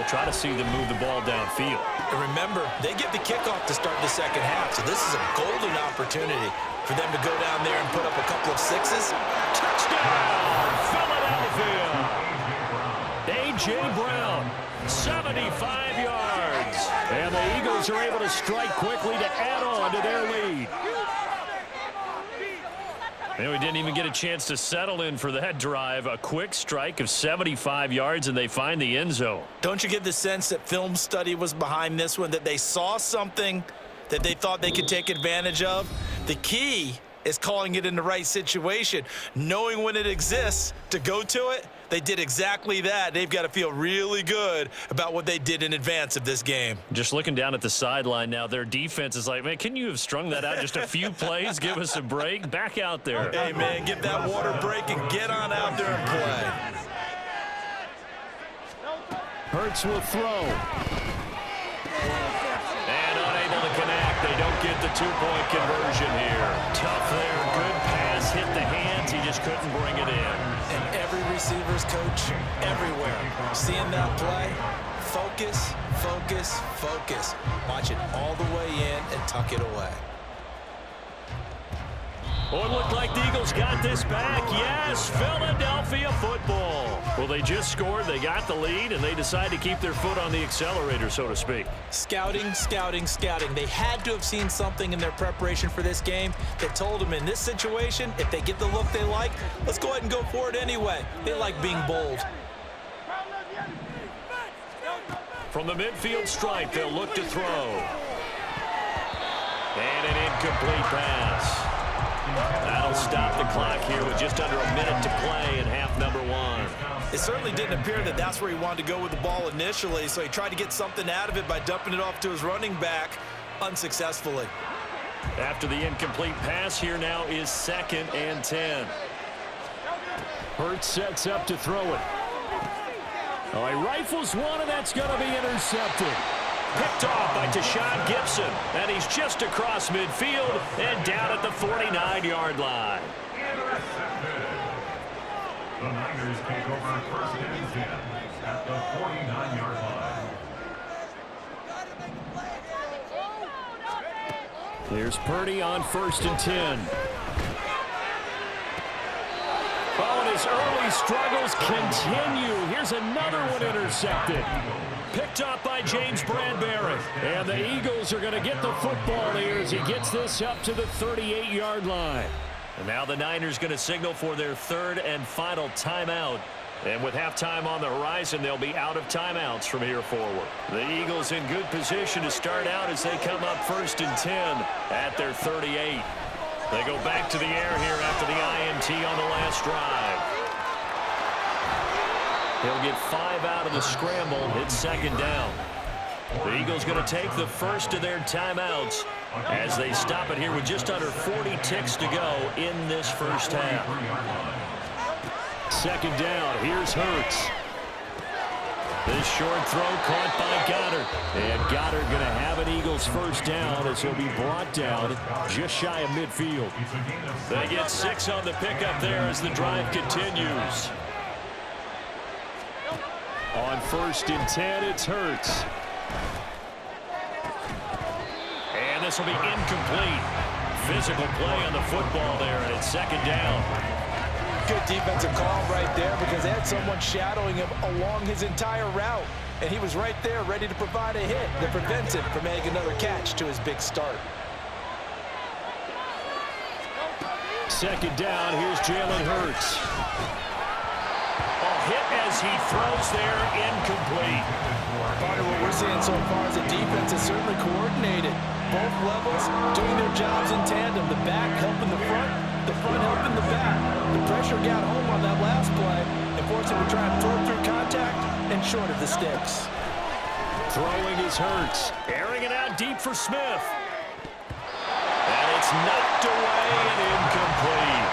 try to see them move the ball downfield. And remember, they get the kickoff to start the second half, so this is a golden opportunity for them to go down there and put up a couple of sixes. Touchdown, Philadelphia! A.J. Brown, 75 yards. And the Eagles are able to strike quickly to add on to their lead. And we didn't even get a chance to settle in for that drive. A quick strike of 75 yards, and they find the end zone. Don't you get the sense that film study was behind this one, that they saw something that they thought they could take advantage of? The key is calling it in the right situation, knowing when it exists to go to it. They did exactly that. They've got to feel really good about what they did in advance of this game. Just looking down at the sideline now, their defense is like, man, can you have strung that out just a few plays? Give us a break. Back out there. Hey, man, give that water break and get on out there and play. Hurts will throw. And unable to connect. They don't get the two-point conversion here. Tough there. Good pass. Hit the hands. He just couldn't bring it in. And every receiver's coach everywhere. Seeing that play, focus, focus, focus. Watch it all the way in and tuck it away. Oh, it looked like the Eagles got this back. Yes, Philadelphia football. Well, they just scored, they got the lead, and they decide to keep their foot on the accelerator, so to speak. Scouting, scouting, scouting. They had to have seen something in their preparation for this game that told them in this situation, if they get the look they like, let's go ahead and go for it anyway. They like being bold. From the midfield stripe, they'll look to throw. And an incomplete pass. That'll stop the clock here with just under a minute to play in half number one. It certainly didn't appear that that's where he wanted to go with the ball initially, so he tried to get something out of it by dumping it off to his running back unsuccessfully. After the incomplete pass, here now is 2nd and 10. Hurts sets up to throw it. Oh, he rifles one, and that's going to be intercepted. Picked off by Tashawn Gibson, and he's just across midfield and down at the 49-yard line. The Niners take over 1st and 10 at the 49-yard line. Here's Purdy on 1st and 10. Oh, and his early struggles continue. Here's another one intercepted. Picked up by James Bradbury. And the Eagles are going to get the football here as he gets this up to the 38-yard line. And now the Niners going to signal for their 3rd and final timeout. And with halftime on the horizon, they'll be out of timeouts from here forward. The Eagles in good position to start out as they come up 1st and 10 at their 38. They go back to the air here after the INT on the last drive. He'll get 5 out of the scramble. It's 2nd down. The Eagles going to take the first of their timeouts as they stop it here with just under 40 ticks to go in this first half. 2nd down. Here's Hurts. This short throw caught by Goddard. And Goddard going to have an Eagles first down as he'll be brought down just shy of midfield. They get 6 on the pickup there as the drive continues. On 1st and 10, it's Hurts. And this will be incomplete. Physical play on the football there, and it's 2nd down. Good defensive call right there because they had someone shadowing him along his entire route. And he was right there ready to provide a hit that prevents him from making another catch to his big start. 2nd down, here's Jalen Hurts. Hit as he throws there, incomplete. Part of what we're seeing so far is the defense is certainly coordinated. Both levels doing their jobs in tandem. The back helping the front helping the back. The pressure got home on that last play and forced him to try and throw through contact and short of the sticks. Throwing is Hurts. Airing it out deep for Smith. And it's knocked away and incomplete.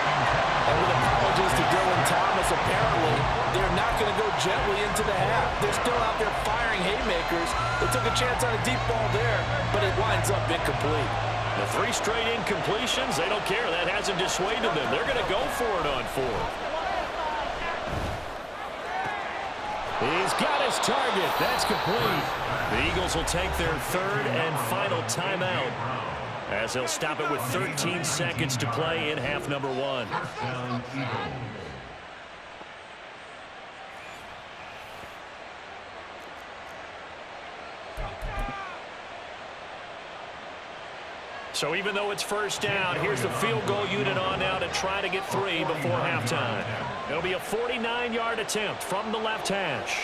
And with apologies to Dylan Thomas, apparently they're not going to go gently into the half. They're still out there firing haymakers. They took a chance on a deep ball there, but it winds up incomplete. The 3 straight incompletions, they don't care. That hasn't dissuaded them. They're going to go for it on 4th. He's got his target. That's complete. The Eagles will take their third and final timeout as they'll stop it with 13 seconds to play in half number one. So even though it's first down, here's the field goal unit on now to try to get 3 before halftime. It'll be a 49-yard attempt from the left hash.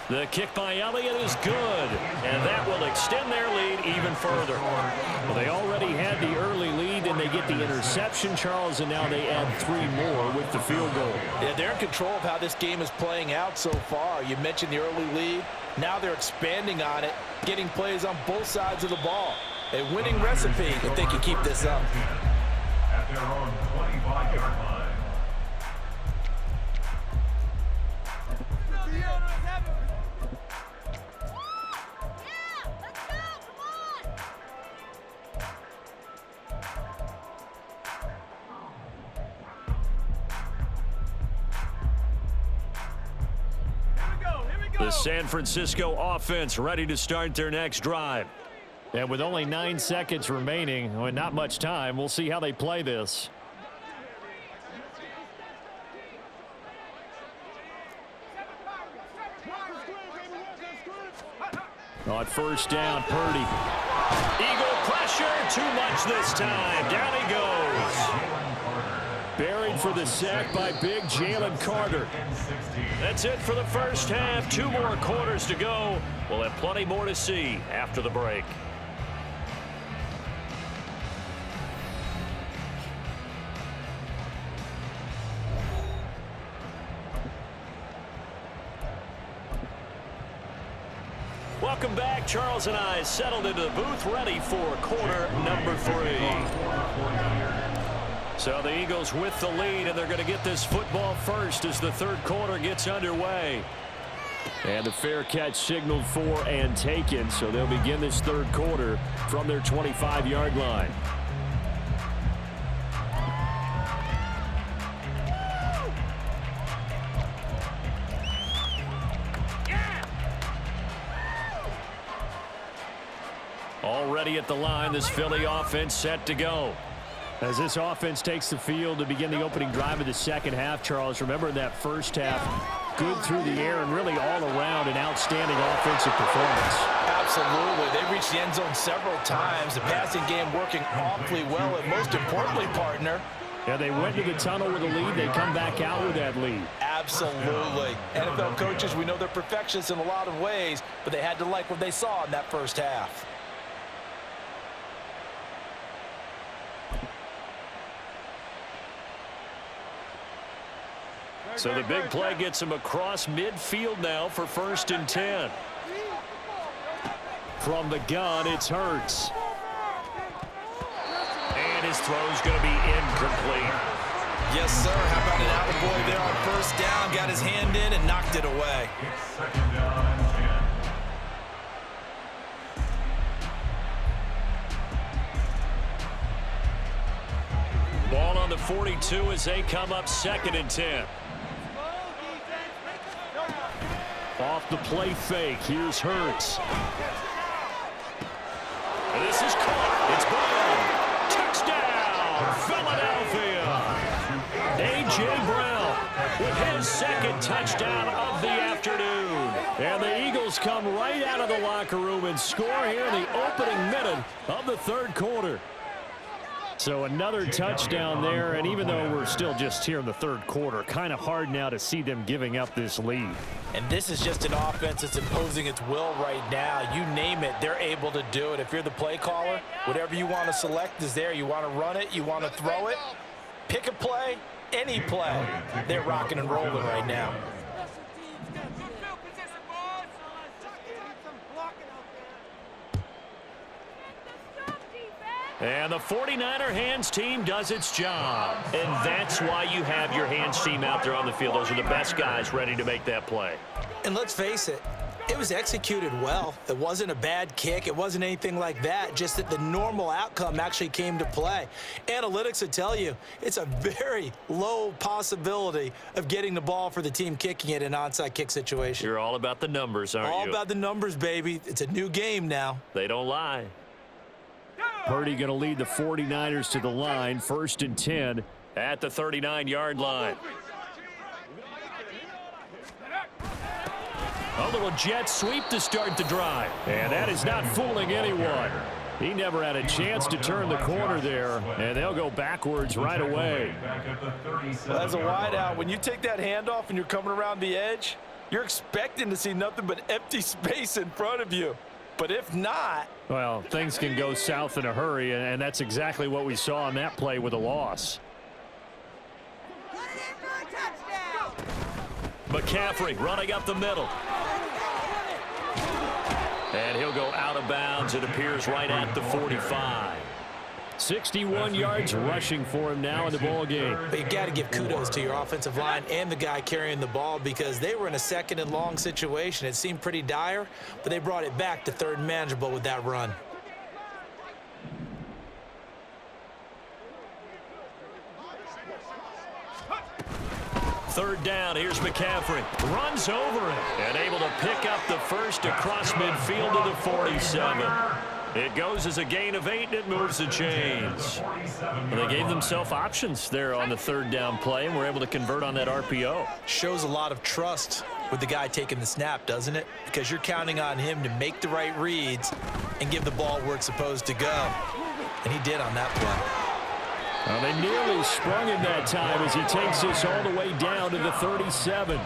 The kick by Elliott is good, and that will extend their lead even further. Well, they already had the early lead, and they get the interception, Charles, and now they add 3 more with the field goal. Yeah, they're in control of how this game is playing out so far. You mentioned the early lead. Now they're expanding on it, getting plays on both sides of the ball. A winning recipe if they can keep this up. At their own 25-yard line. The San Francisco offense ready to start their next drive. And with only 9 seconds remaining, well, not much time, we'll see how they play this. On first down, Purdy. Eagle pressure, too much this time. Down he goes. Buried for the sack by big Jalen Carter. That's it for the first half. 2 more quarters to go. We'll have plenty more to see after the break. Welcome back. Charles and I settled into the booth ready for quarter number 3. So the Eagles with the lead, and they're going to get this football first as the third quarter gets underway. And the fair catch signaled for and taken, so they'll begin this third quarter from their 25-yard line. Already at the line, this Philly offense set to go. As this offense takes the field to begin the opening drive of the second half, Charles, remember in that first half, good through the air and really all around an outstanding offensive performance. Absolutely. They reached the end zone several times. The passing game working awfully well, and most importantly, partner, yeah, they went to the tunnel with a lead. They come back out with that lead. Absolutely. NFL coaches, we know they're perfectionists in a lot of ways, but they had to like what they saw in that first half. So the big play gets him across midfield now for 1st and 10. From the gun, it's Hurts. And his throw's going to be incomplete. Yes, sir. How about an attaboy there on first down? Got his hand in and knocked it away. It's 2nd down and 10. Ball on the 42 as they come up 2nd and 10. Off the play fake, here's Hurts. And this is caught. It's gone. Touchdown, Philadelphia. A.J. Brown with his 2nd touchdown of the afternoon. And the Eagles come right out of the locker room and score here in the opening minute of the third quarter. So another touchdown there, and even though we're still just here in the third quarter, kind of hard now to see them giving up this lead. And this is just an offense that's imposing its will right now. You name it, they're able to do it. If you're the play caller, whatever you want to select is there. You want to run it, you want to throw it, pick a play, any play. They're rocking and rolling right now. And the 49er hands team does its job. And that's why you have your hands team out there on the field. Those are the best guys ready to make that play. And let's face it, It was executed well. It wasn't a bad kick. It wasn't anything like that, just that the normal outcome actually came to play. Analytics would tell you it's a very low possibility of getting the ball for the team kicking it in an onside kick situation. You're all about the numbers, aren't you? All about the numbers, baby. It's a new game now. They don't lie. Purdy going to lead the 49ers to the line, 1st and 10 at the 39-yard line. A little jet sweep to start the drive. And that is not fooling anyone. He never had a chance to turn the corner there, and they'll go backwards right away. Well, as a wideout, when you take that handoff and you're coming around the edge, you're expecting to see nothing but empty space in front of you. But if not... Well, things can go south in a hurry, and that's exactly what we saw on that play with a loss. McCaffrey running up the middle. And he'll go out of bounds, it appears, right at the 45. 61 yards rushing for him now in the ball game. But you got to give kudos to your offensive line and the guy carrying the ball, because they were in a 2nd and long situation. It seemed pretty dire, but they brought it back to 3rd and manageable with that run. Third down, here's McCaffrey. Runs over it and able to pick up the first across midfield to the 47. It goes as a gain of 8, and it moves the chains. Well, they gave themselves options there on the 3rd down play, and were able to convert on that RPO. Shows a lot of trust with the guy taking the snap, doesn't it? Because you're counting on him to make the right reads and give the ball where it's supposed to go. And he did on that play. Well, they nearly sprung him that time as he takes this all the way down to the 37.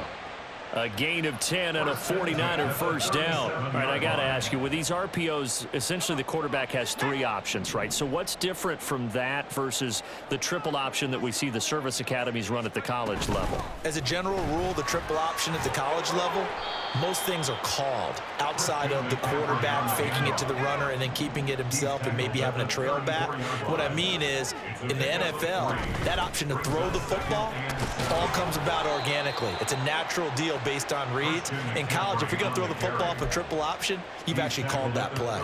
A gain of 10 and a 49er first down. All right, I got to ask you, with these RPOs, essentially the quarterback has 3 options, right? So what's different from that versus the triple option that we see the service academies run at the college level? As a general rule, the triple option at the college level, most things are called outside of the quarterback faking it to the runner and then keeping it himself and maybe having a trail back. What I mean is, in the NFL, that option to throw the football all comes about organically. It's a natural deal based on reads. In college, if you're going to throw the football off a triple option, you've actually called that play.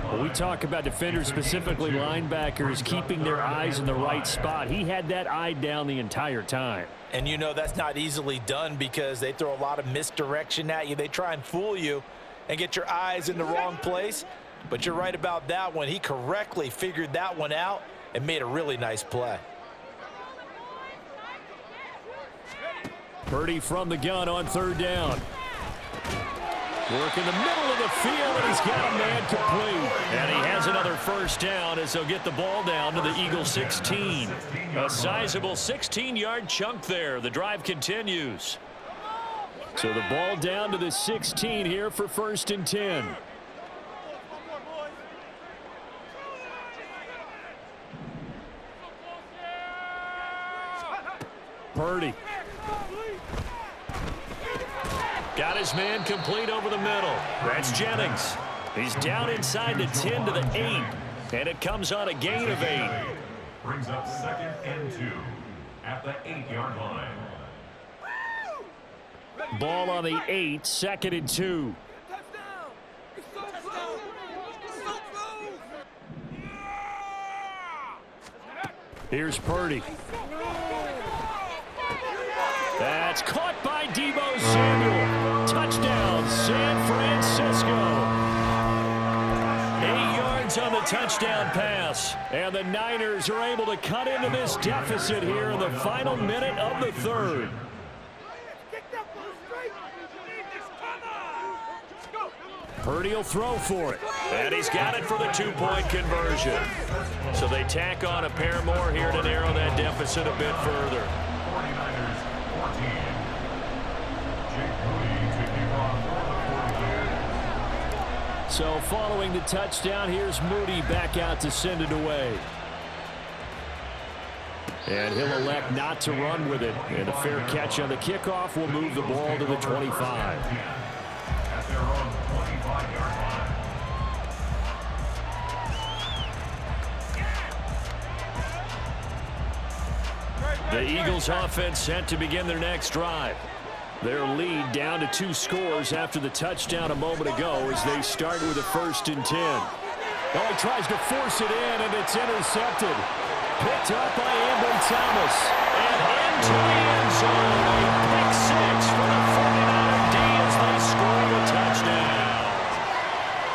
Well, we talk about defenders, specifically linebackers, keeping their eyes in the right spot. He had that eye down the entire time. And you know that's not easily done because they throw a lot of misdirection at you. They try and fool you and get your eyes in the wrong place. But you're right about that one. He correctly figured that one out and made a really nice play. Purdy from the gun on 3rd down. Work in the middle of the field, and he's got a man complete. And he has another first down as they'll get the ball down to the Eagles 16. A sizable 16-yard chunk there. The drive continues. So the ball down to the 16 here for 1st and 10. Purdy. Got his man complete over the middle. That's Jennings. He's down inside the 10 to the 8. And it comes on a gain of 8. Brings up 2nd and 2 at the 8-yard line. Ball on the 8, 2nd and 2. Here's Purdy. That's caught by Deebo Samuel. Touchdown, San Francisco. 8 yards on the touchdown pass. And the Niners are able to cut into this deficit here in the final minute of the 3rd. Purdy will throw for it. And he's got it for the 2-point conversion. So they tack on a pair more here to narrow that deficit a bit further. 49ers 14. Jake Moody taking off for the 49ers. So following the touchdown, here's Moody back out to send it away. And he'll elect not to run with it. And a fair catch on the kickoff will move the ball to the 25. At their own 25-yard line. The Eagles offense set to begin their next drive. Their lead down to 2 scores after the touchdown a moment ago as they start with a 1st and 10. Oh, he tries to force it in, and it's intercepted. Picked up by Ambry Thomas. And into the end zone. A pick 6 for the 49er D as they score the touchdown.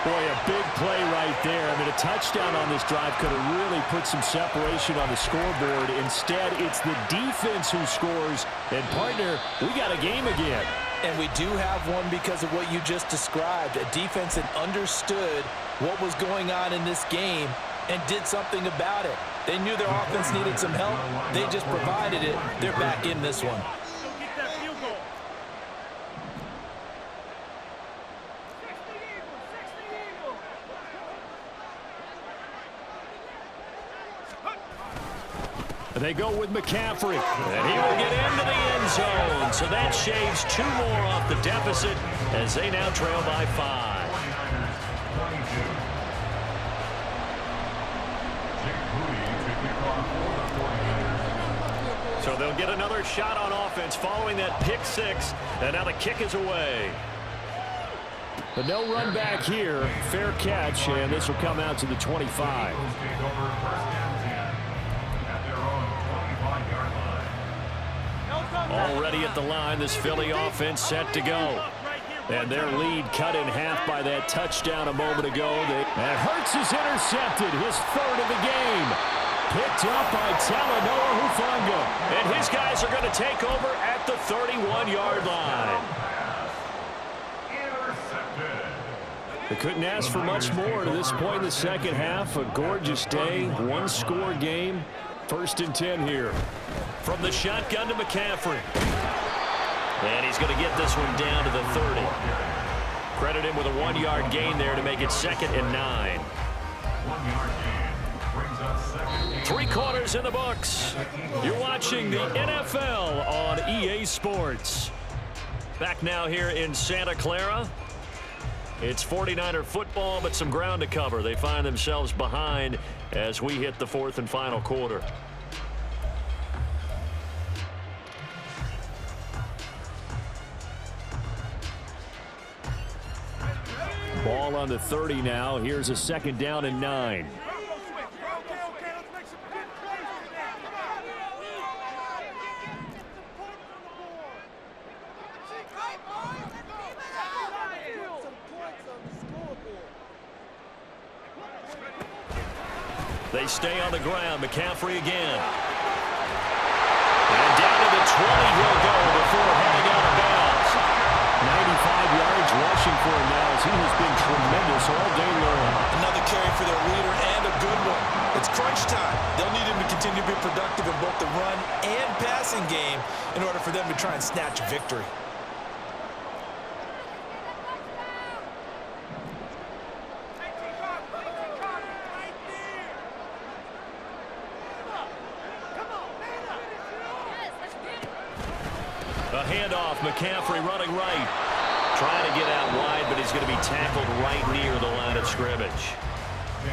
Boy, a big play right there. I mean, a touchdown on this drive could have really put some separation on the scoreboard. Instead, it's the defense who scores. And, partner, we got a game again. And we do have one because of what you just described. A defense that understood what was going on in this game and did something about it. They knew their offense needed some help. They just provided it. They're back in this one. They go with McCaffrey, and he will get into the end zone. So that shaves 2 more off the deficit as they now trail by 5. So they'll get another shot on offense following that pick 6, and now the kick is away. But no run back here. Fair catch, and this will come out to the 25. Already at the line, this Philly offense set to go. And their lead cut in half by that touchdown a moment ago. And Hurts is intercepted, his 3rd of the game. Picked up by Talanoa Hufanga. And his guys are going to take over at the 31-yard line. They couldn't ask for much more to this point in the second half. A gorgeous day, 1-score game. 1st and 10 here. From the shotgun to McCaffrey. And he's going to get this one down to the 30. Credit him with a 1-yard gain there to make it 2nd and 9. 3 quarters in the books. You're watching the NFL on EA Sports. Back now here in Santa Clara. It's 49er football, but some ground to cover. They find themselves behind as we hit the 4th and final quarter. Ball on the 30 now. Here's a 2nd down and 9. They stay on the ground. McCaffrey again. And down to the 20 he'll go before heading out of bounds. 95 yards rushing for him now as he has been tremendous all day long. Another carry for their leader and a good one. It's crunch time. They'll need him to continue to be productive in both the run and passing game in order for them to try and snatch a victory. A handoff, McCaffrey running right. Trying to get out wide, but he's going to be tackled right near the line of scrimmage.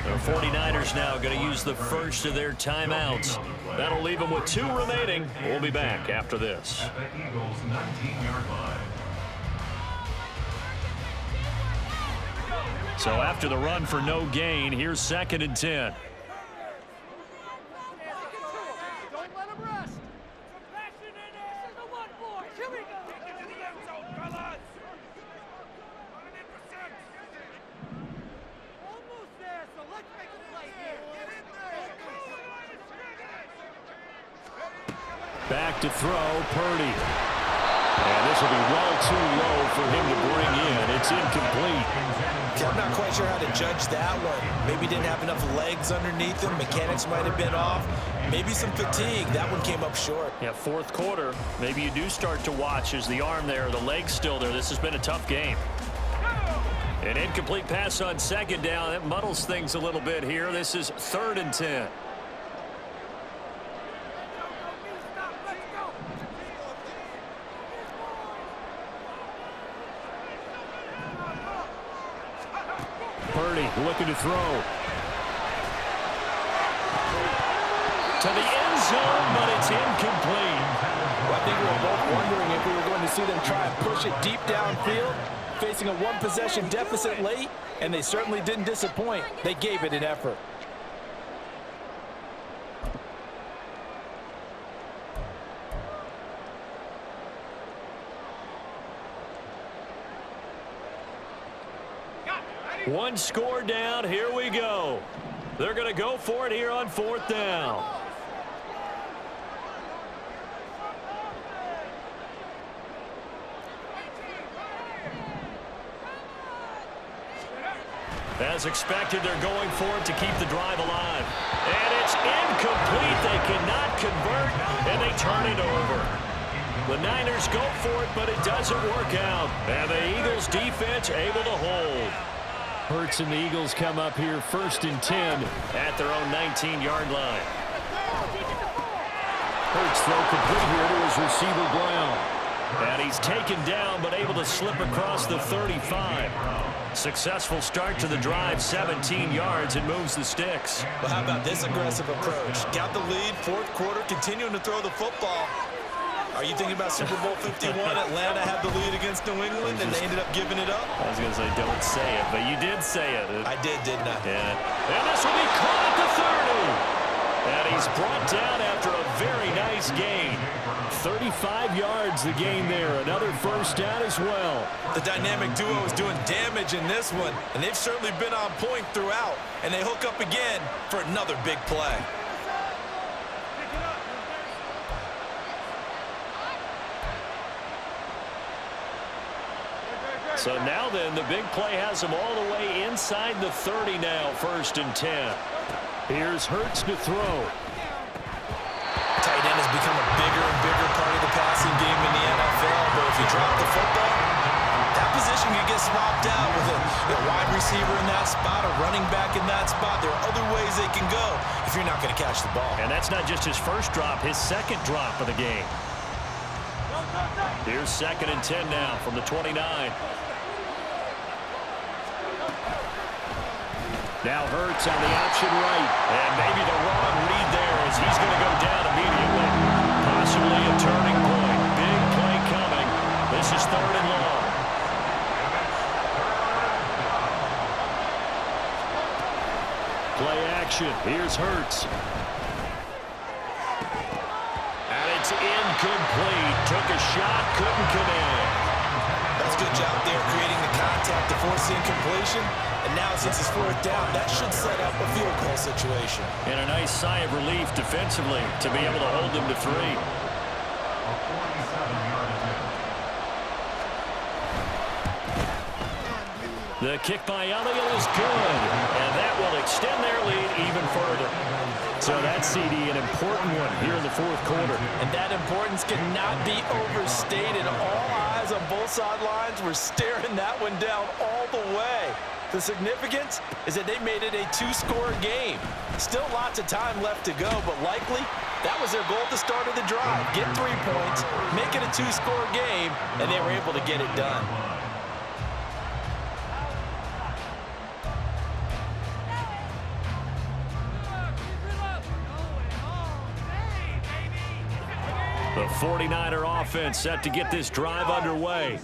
The 49ers now going to use the first of their timeouts. That'll leave them with 2 remaining. We'll be back after this. At the Eagles' 19-yard line. So after the run for no gain, here's 2nd and 10. Back to throw, Purdy. And this will be well too low for him to bring in. It's incomplete. I'm not quite sure how to judge that one. Maybe didn't have enough legs underneath him. Mechanics might have been off. Maybe some fatigue. That one came up short. Yeah, 4th quarter. Maybe you do start to watch as the arm there, the leg's still there. This has been a tough game. An incomplete pass on 2nd down. That muddles things a little bit here. This is 3rd and 10. Purdy looking to throw. To the end zone, but it's incomplete. Well, think we were both wondering if we were going to see them try and push it deep downfield, facing a one-possession deficit late, and they certainly didn't disappoint. They gave it an effort. One score down. Here we go. They're going to go for it here on 4th down. As expected, they're going for it to keep the drive alive. And it's incomplete. They cannot convert, and they turn it over. The Niners go for it, but it doesn't work out. And the Eagles defense able to hold. Hurts and the Eagles come up here 1st and 10 at their own 19-yard line. Hurts throw complete here to his receiver Brown. And he's taken down but able to slip across the 35. Successful start to the drive, 17 yards, and moves the sticks. Well, how about this aggressive approach? Got the lead, 4th quarter, continuing to throw the football. Are you thinking about Super Bowl 51? Atlanta had the lead against New England, and they ended up giving it up? I was going to say, don't say it, but you did say it. I did, didn't I? Yeah. And this will be caught at the 30. And he's brought down after a very nice gain. 35 yards the gain there. Another first down as well. The dynamic duo is doing damage in this one, and they've certainly been on point throughout. And they hook up again for another big play. So now then, the big play has them all the way inside the 30 now, 1st and 10. Here's Hurts to throw. Tight end has become a bigger and bigger part of the passing game in the NFL, but if you drop the football, that position can get swapped out with a wide receiver in that spot, a running back in that spot. There are other ways they can go if you're not going to catch the ball. And that's not just his first drop, his second drop of the game. Here's 2nd and 10 now from the 29. Now Hurts on the option right. And maybe the wrong read there as he's going to go down immediately. Possibly a turning point. Big play coming. This is 3rd and long. Play action. Here's Hurts. And it's incomplete. Took a shot, couldn't connect. That's a good job there creating the contact to force the incompletion. And now since it's 4th down, that should set up a field goal situation. And a nice sigh of relief defensively to be able to hold them to 3. The kick by Elliott is good. And that will extend their lead even further. So that's, CD, an important one here in the 4th quarter. And that importance cannot be overstated. All eyes on both sidelines were staring that one down all the way. The significance is that they made it a 2-score game. Still lots of time left to go, but likely that was their goal at the start of the drive. Get 3 points, make it a 2-score game, and they were able to get it done. The 49er offense set to get this drive underway.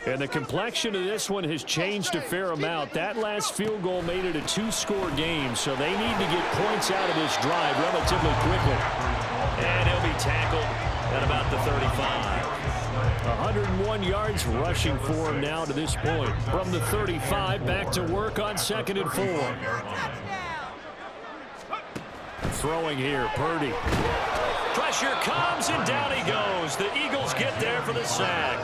And the complexion of this one has changed a fair amount. That last field goal made it a 2-score game, so they need to get points out of this drive relatively quickly. And he'll be tackled at about the 35. 101 yards rushing for him now to this point. From the 35, back to work on 2nd and 4. Throwing here, Purdy. Pressure comes, and down he goes. The Eagles get there for the sack.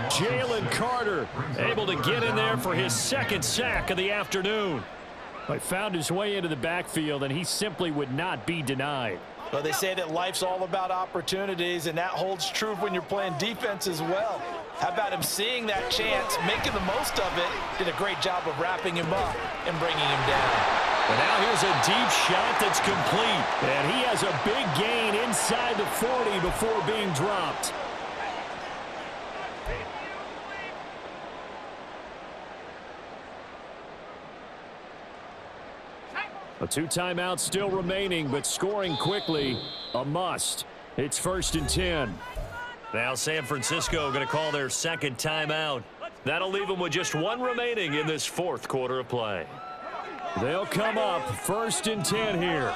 Jalen Carter able to get in there for his 2nd sack of the afternoon. He found his way into the backfield, and he simply would not be denied. Well, they say that life's all about opportunities, and that holds true when you're playing defense as well. How about him seeing that chance, making the most of it, did a great job of wrapping him up and bringing him down. And now here's a deep shot that's complete. And he has a big gain inside the 40 before being dropped. A 2 timeouts still remaining, but scoring quickly, a must. It's 1st and 10. Now San Francisco going to call their second timeout. That'll leave them with just one remaining in this fourth quarter of play. They'll come up 1st and 10 here.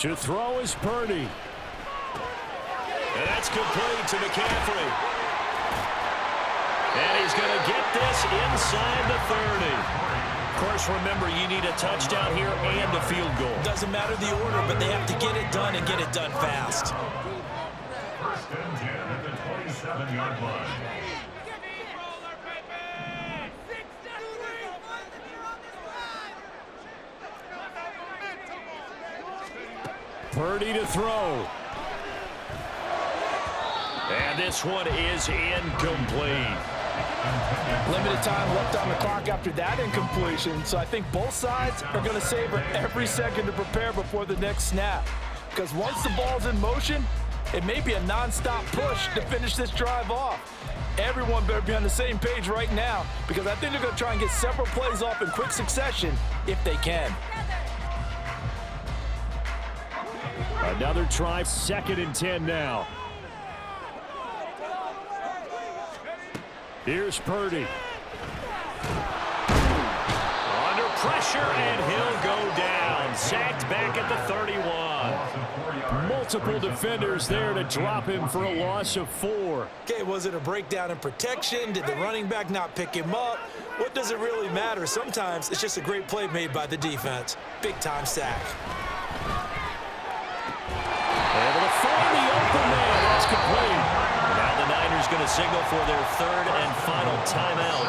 To throw is Purdy. And that's complete to McCaffrey. And he's going to get this inside the 30. Of course, remember, you need a touchdown here and a field goal. Doesn't matter the order, but they have to get it done and get it done fast. 1st and 10 at the 27-yard line. Purdy to throw. And this one is incomplete. Limited time left on the clock after that incompletion, so I think both sides are going to savor every second to prepare before the next snap. Because once the ball's in motion, it may be a non-stop push to finish this drive off. Everyone better be on the same page right now, because I think they're going to try and get several plays off in quick succession if they can. Another try, 2nd and 10 now. Here's Purdy. Under pressure, and he'll go down. Sacked back at the 31. Multiple defenders there to drop him for a loss of 4. Okay, was it a breakdown in protection? Did the running back not pick him up? What does it really matter? Sometimes it's just a great play made by the defense. Big-time sack. Able to find the open man. That's complete. Now the Niners going to signal for their 3rd and final timeout.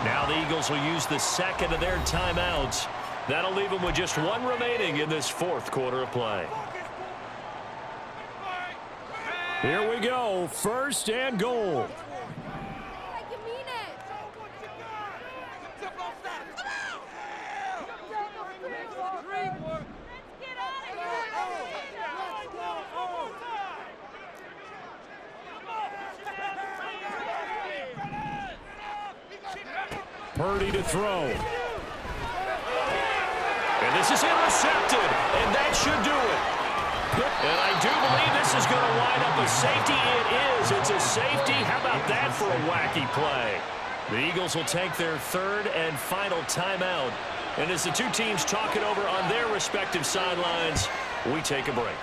Now the Eagles will use the 2nd of their timeouts. That'll leave them with just one remaining in this 4th quarter of play. Here we go. 1st and goal. Purdy to throw. And this is intercepted, and that should do it. And I do believe this is going to wind up a safety. It is. It's a safety. How about that for a wacky play? The Eagles will take their 3rd and final timeout. And as the two teams talk it over on their respective sidelines, we take a break.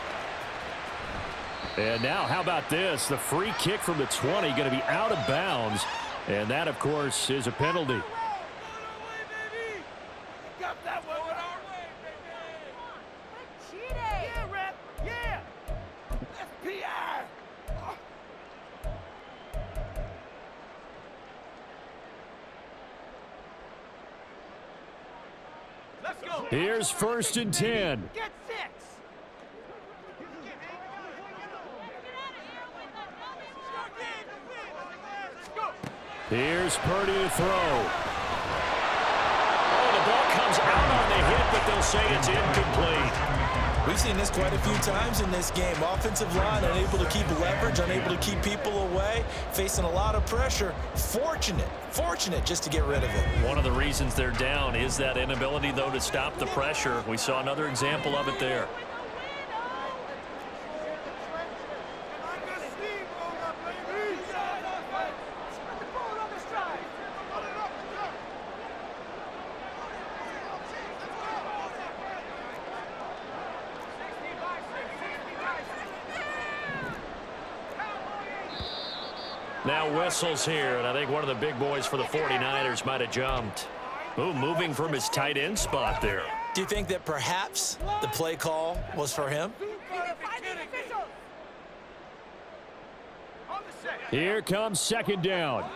And now, how about this? The free kick from the 20 going to be out of bounds. And that, of course, is a penalty. Here's 1st and 10. Get 6. Here's Purdy to throw. Oh, the ball comes out on the hit, but they'll say it's incomplete. We've seen this quite a few times in this game. Offensive line unable to keep leverage, unable to keep people away, facing a lot of pressure. Fortunate just to get rid of it. One of the reasons they're down is that inability, though, to stop the pressure. We saw another example of it there. Now whistles here, and I think one of the big boys for the 49ers might have jumped. Ooh, moving from his tight end spot there. Do you think that perhaps the play call was for him? Here comes 2nd down.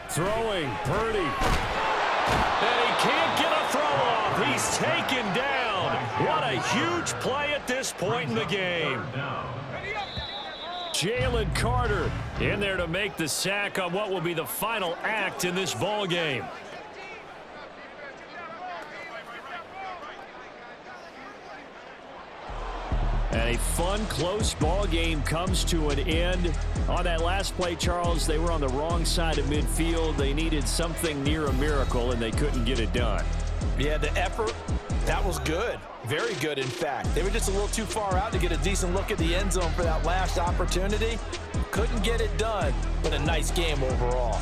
Throwing, Purdy. And he can't get a throw off. He's taken down. What a huge play at this point in the game. Jalen Carter in there to make the sack on what will be the final act in this ball game. And a fun, close ball game comes to an end. On that last play, Charles, they were on the wrong side of midfield. They needed something near a miracle, and they couldn't get it done. Yeah, the effort, that was good. Very good, in fact. They were just a little too far out to get a decent look at the end zone for that last opportunity. Couldn't get it done, but a nice game overall.